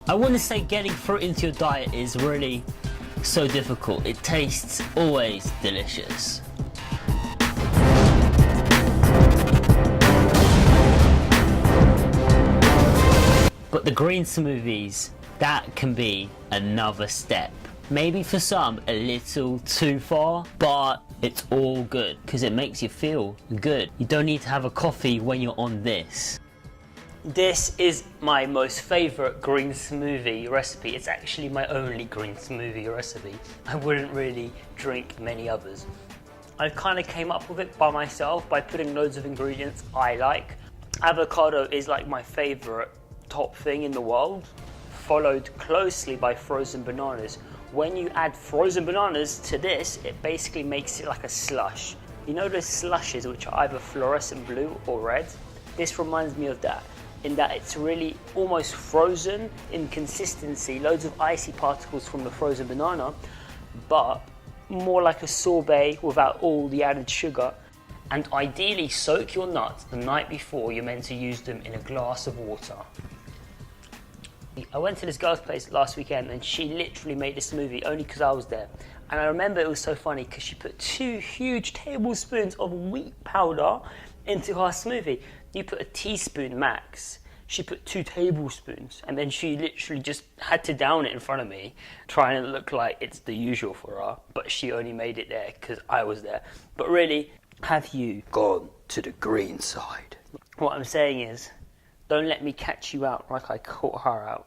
I wouldn't say getting fruit into your diet is really so difficult. It tastes always delicious. But the green smoothies, that can be another step. Maybe for some a little too far, but it's all good because it makes you feel good. You don't need to have a coffee when you're on this. This is my most favorite green smoothie recipe. It's actually my only green smoothie recipe. I wouldn't really drink many others. I kind of came up with it by myself by putting loads of ingredients I like. Avocado is like my favorite top thing in the world, followed closely by frozen bananas. When you add frozen bananas to this, it basically makes it like a slush. You know those slushes which are either fluorescent blue or red? This reminds me of that, in that it's really almost frozen in consistency, loads of icy particles from the frozen banana, but more like a sorbet without all the added sugar. And ideally soak your nuts the night before you're meant to use them in a glass of water. I went to this girl's place last weekend and she literally made a smoothie only because I was there. And I remember it was so funny because she put 2 huge tablespoons of wheat powder into her smoothie. You put a teaspoon max. She put 2 tablespoons and then she literally just had to down it in front of me, trying to look like it's the usual for her, but she only made it there because I was there. But really, have you gone to the green side? What I'm saying is, don't let me catch you out like I caught her out.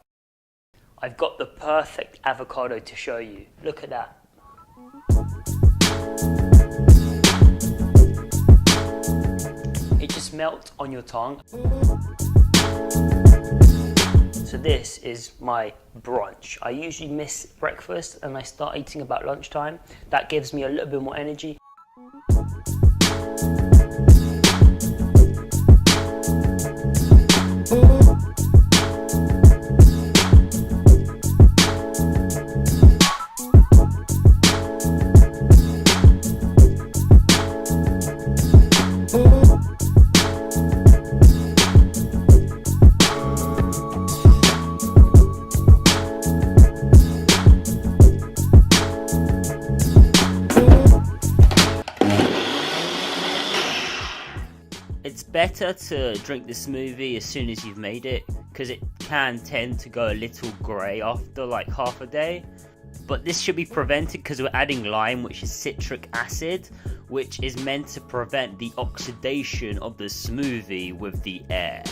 I've got the perfect avocado to show you. Look at that. It just melts on your tongue. So this is my brunch. I usually miss breakfast and I start eating about lunchtime. That gives me a little bit more energy. It's better to drink the smoothie as soon as you've made it because it can tend to go a little grey after like half a day. But this should be prevented because we're adding lime, which is citric acid, which is meant to prevent the oxidation of the smoothie with the air.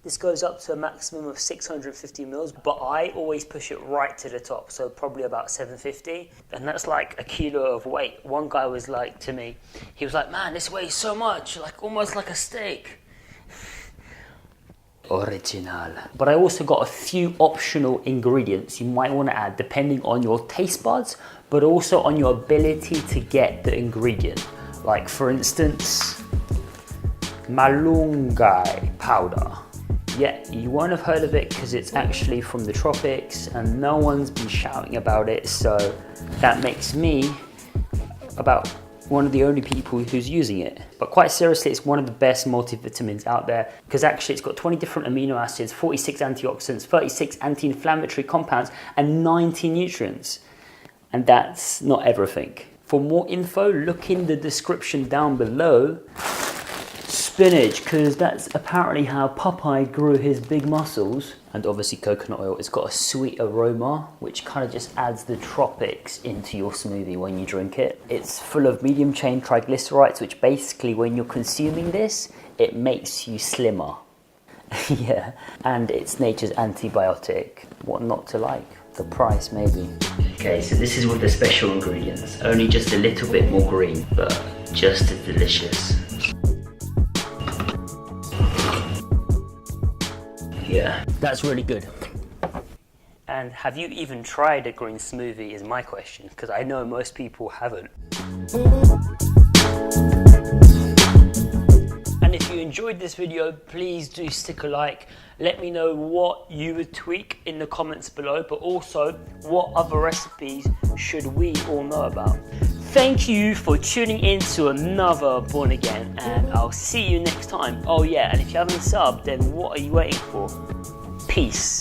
This goes up to a maximum of 650 mils, but I always push it right to the top, so probably about 750, and that's like a kilo of weight. One guy was like to me, he was like, man, this weighs so much, like almost like a steak. Original. But I also got a few optional ingredients you might want to add depending on your taste buds, but also on your ability to get the ingredient. Like for instance, Malunggay powder. Yeah, you won't have heard of it because it's actually from the tropics and no one's been shouting about it, so that makes me about one of the only people who's using it. But quite seriously, it's one of the best multivitamins out there because actually it's got 20 different amino acids, 46 antioxidants, 36 anti-inflammatory compounds and 90 nutrients. And that's not everything. For more info, look in the description down below. Spinach, because that's apparently how Popeye grew his big muscles. And obviously coconut oil. It's got a sweet aroma, which kind of just adds the tropics into your smoothie when you drink it. It's full of medium chain triglycerides, which basically when you're consuming this, it makes you slimmer. Yeah, and it's nature's antibiotic. What not to like? The price maybe. Okay, so this is with the special ingredients. Only just a little bit more green, but just as delicious. Yeah, that's really good. And have you even tried a green smoothie is my question, because I know most people haven't. enjoyed this video, please do stick a like. Let me know what you would tweak in the comments below, but also what other recipes should we all know about. Thank you for tuning in to another Born Again, and I'll see you next time. Oh yeah, and if you haven't subbed, then what are you waiting for? Peace.